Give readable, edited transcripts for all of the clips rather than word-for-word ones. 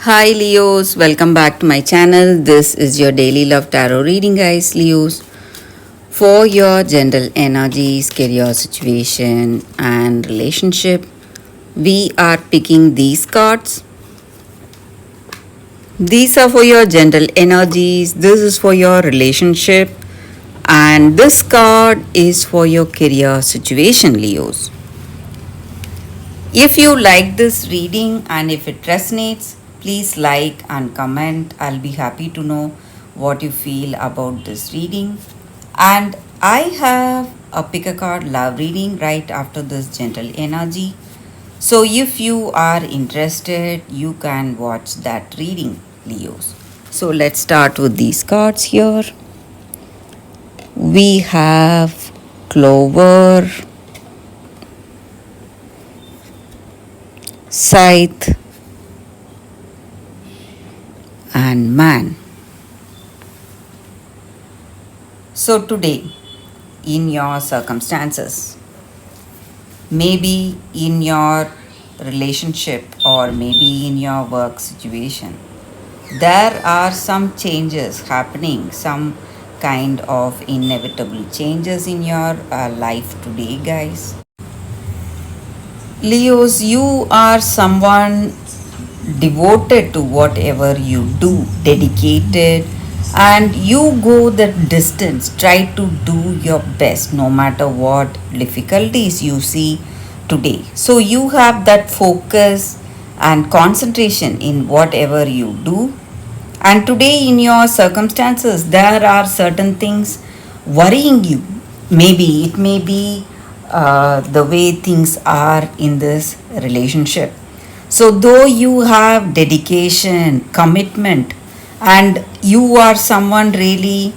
Hi Leos, welcome back to my channel. This is your daily love tarot reading, guys. Leos, for your general energies, career situation, and relationship, we are picking these cards. These are for your general energies, this is for your relationship, and this card is for your career situation, Leos. If you like this reading and if it resonates, please like and comment. I'll be happy to know what you feel about this reading. And I have a pick a card love reading right after this gentle energy. So if you are interested, you can watch that reading, Leos. So let's start with these cards here. We have Clover, Scythe, and Man. So today, in your circumstances, maybe in your relationship or maybe in your work situation, there are some changes happening, some kind of inevitable changes in your life today, guys. Leos, you are someone devoted to whatever you do, dedicated, and you go the distance, try to do your best no matter what difficulties you see today. So you have that focus and concentration in whatever you do. And today, in your circumstances, there are certain things worrying you. Maybe it may be the way things are in this relationship. So, though you have dedication, commitment, and you are someone really,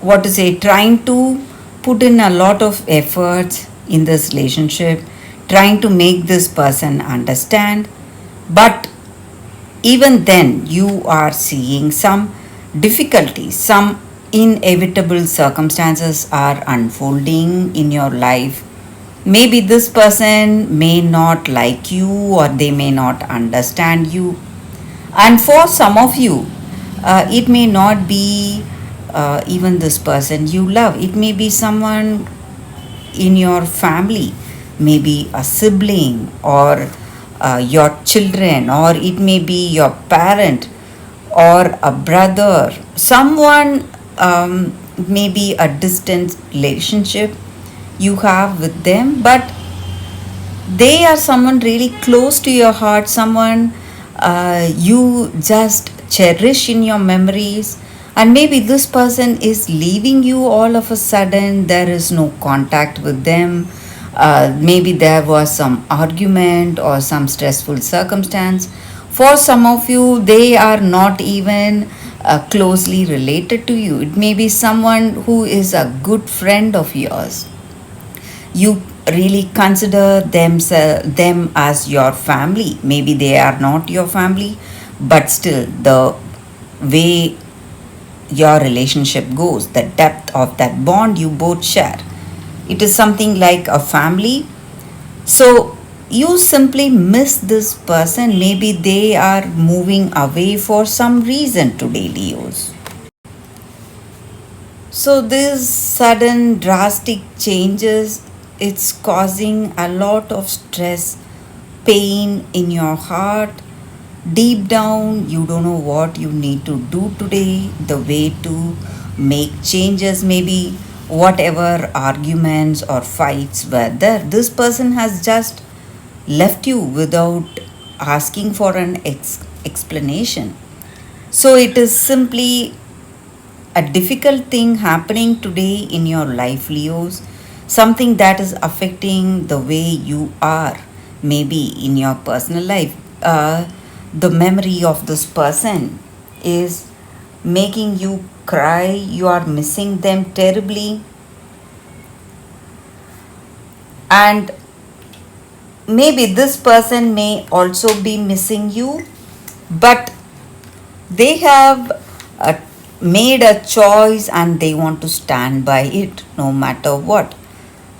what to say, trying to put in a lot of efforts in this relationship, trying to make this person understand, but even then you are seeing some difficulties, some inevitable circumstances are unfolding in your life. Maybe this person may not like you or they may not understand you. And for some of you, it may not be even this person you love. It may be someone in your family, maybe a sibling or your children, or it may be your parent or a brother, someone, maybe a distant relationship you have with them, but they are someone really close to your heart, someone you just cherish in your memories. And maybe this person is leaving you all of a sudden, there is no contact with them. Maybe there was some argument or some stressful circumstance. For some of you, they are not even closely related to you. It may be someone who is a good friend of yours. You really consider them as your family. Maybe they are not your family, but still the way your relationship goes, the depth of that bond you both share, it is something like a family. So you simply miss this person. Maybe they are moving away for some reason today, Leos. So this sudden drastic changes, it's causing a lot of stress, pain in your heart. Deep down, you don't know what you need to do today, the way to make changes, maybe whatever arguments or fights were there. This person has just left you without asking for an explanation. So it is simply a difficult thing happening today in your life, Leos. Something that is affecting the way you are, maybe in your personal life. The memory of this person is making you cry. You are missing them terribly. And maybe this person may also be missing you, but they have made a choice and they want to stand by it no matter what.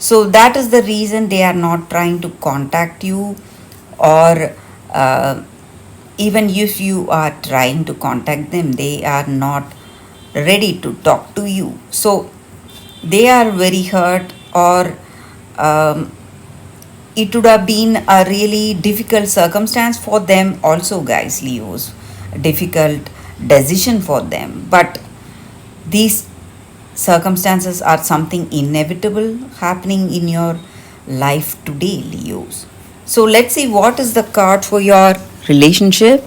So that is the reason they are not trying to contact you, or even if you are trying to contact them, they are not ready to talk to you. So they are very hurt, or um, it would have been a really difficult circumstance for them also, guys. Leos, difficult decision for them, but these circumstances are something inevitable happening in your life today, Leos. So let's see what is the card for your relationship.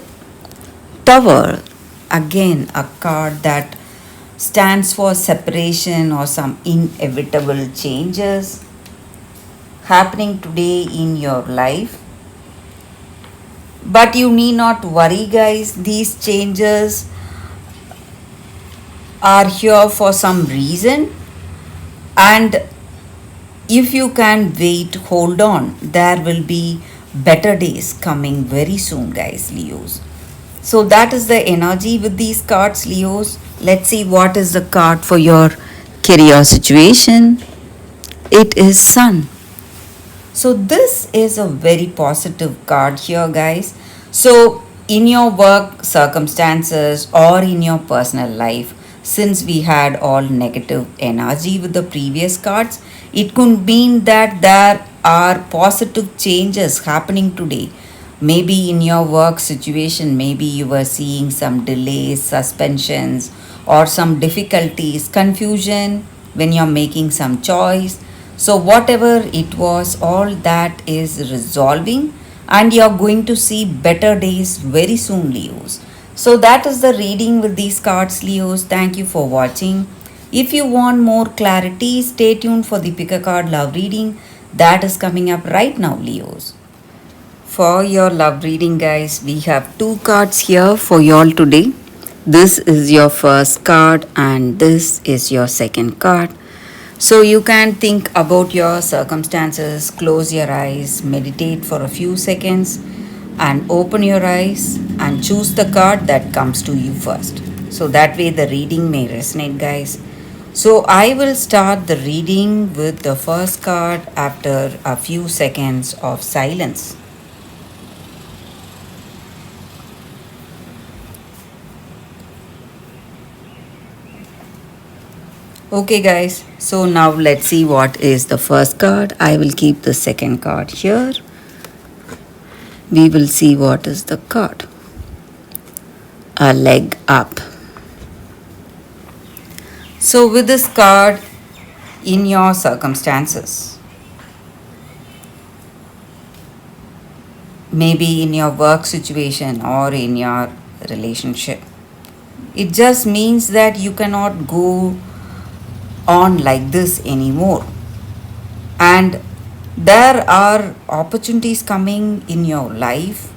Tower, again a card that stands for separation or some inevitable changes happening today in your life. But you need not worry, guys. These changes are here for some reason, and if you can wait, hold on. There will be better days coming very soon, guys, Leos. So that is the energy with these cards, Leos. Let's see what is the card for your career situation. It is Sun. So this is a very positive card here, guys. So in your work circumstances or in your personal life, since we had all negative energy with the previous cards, it could mean that there are positive changes happening today. Maybe in your work situation, maybe you were seeing some delays, suspensions, or some difficulties, confusion when you're making some choice. So, whatever it was, all that is resolving, and you're going to see better days very soon, Leos. So, that is the reading with these cards, Leos. Thank you for watching. If you want more clarity, stay tuned for the Pick a Card Love reading that is coming up right now, Leos. For your love reading, guys, we have two cards here for y'all today. This is your first card, and this is your second card. So you can think about your circumstances, close your eyes, meditate for a few seconds, and open your eyes and choose the card that comes to you first. So that way the reading may resonate, guys. So I will start the reading with the first card after a few seconds of silence. Okay, guys, so now let's see what is the first card. I will keep the second card here. We will see what is the card. A leg up. So, with this card, in your circumstances, maybe in your work situation or in your relationship, it just means that you cannot go on like this anymore, and there are opportunities coming in your life,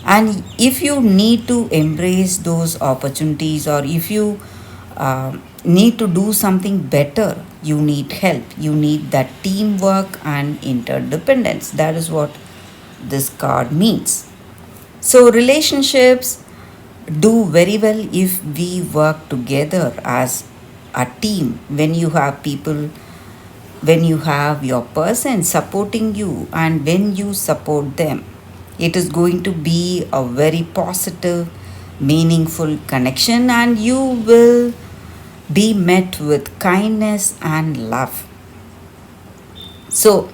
and if you need to embrace those opportunities, or if you need to do something better, you need help, you need that teamwork and interdependence. That is what this card means. So relationships do very well if we work together as a team. When you have people, when you have your person supporting you, and when you support them, it is going to be a very positive, meaningful connection, and you will be met with kindness and love. So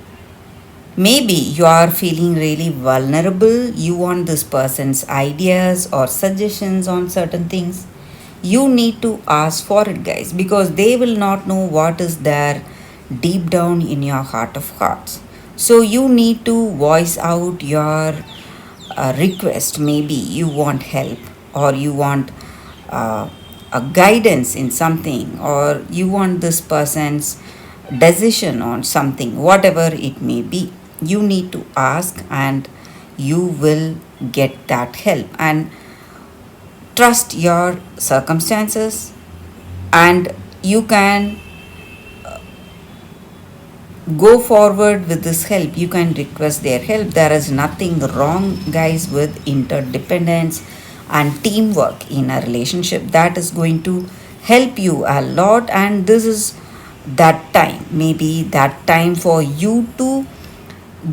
maybe you are feeling really vulnerable, you want this person's ideas or suggestions on certain things. You need to ask for it, guys, because they will not know what is there deep down in your heart of hearts. So you need to voice out your request. Maybe you want help, or you want a guidance in something, or you want this person's decision on something, whatever it may be. You need to ask, and you will get that help. And trust your circumstances, and you can go forward with this help. You can request their help. There is nothing wrong, guys, with interdependence and teamwork in a relationship. That is going to help you a lot, and this is that time, maybe that time for you to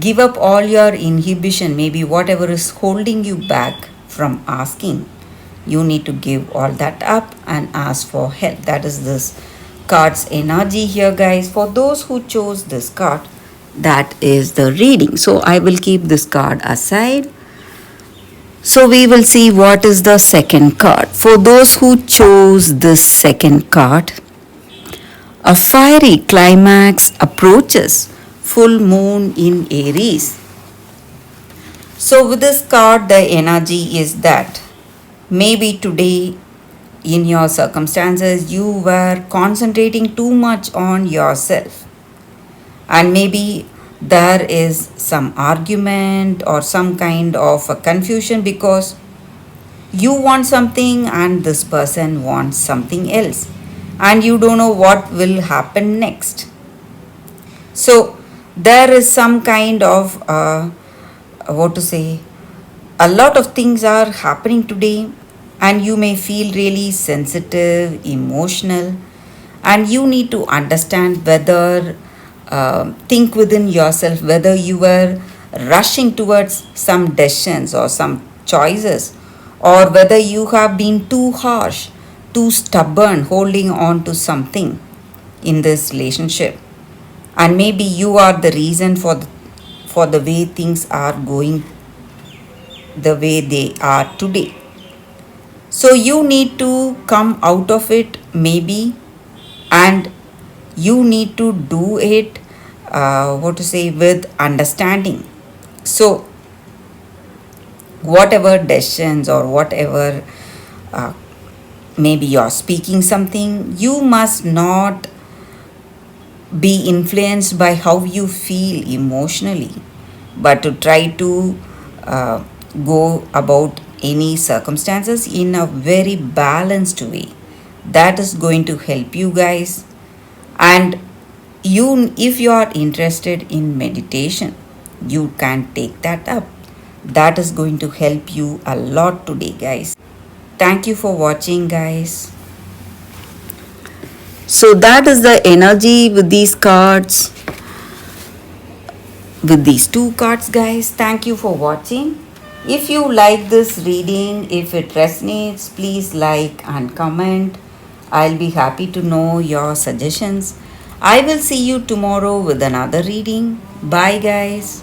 give up all your inhibition, maybe whatever is holding you back, from asking. You need to give all that up and ask for help. That is this card's energy here, guys. For those who chose this card, that is the reading. So I will keep this card aside. So we will see what is the second card. For those who chose this second card, a fiery climax approaches, full moon in Aries. So with this card, the energy is that maybe today in your circumstances you were concentrating too much on yourself, and maybe there is some argument or some kind of a confusion because you want something and this person wants something else, and you don't know what will happen next. So there is some kind of what to say, a lot of things are happening today, and you may feel really sensitive, emotional, and you need to understand whether think within yourself whether you were rushing towards some decisions or some choices, or whether you have been too harsh, too stubborn, holding on to something in this relationship, and maybe you are the reason for the way things are going the way they are today. So you need to come out of it, maybe, and you need to do it, what to say, with understanding. So whatever decisions or whatever, uh, maybe you're speaking something, you must not be influenced by how you feel emotionally, but to try to uh, go about any circumstances in a very balanced way. That is going to help you guys. And you, if you are interested in meditation, you can take that up. That is going to help you a lot today, guys. Thank you for watching, guys. So that is the energy with these cards, with these two cards, guys. Thank you for watching. If you like this reading, if it resonates, please like and comment. I'll be happy to know your suggestions. I will see you tomorrow with another reading. Bye, guys.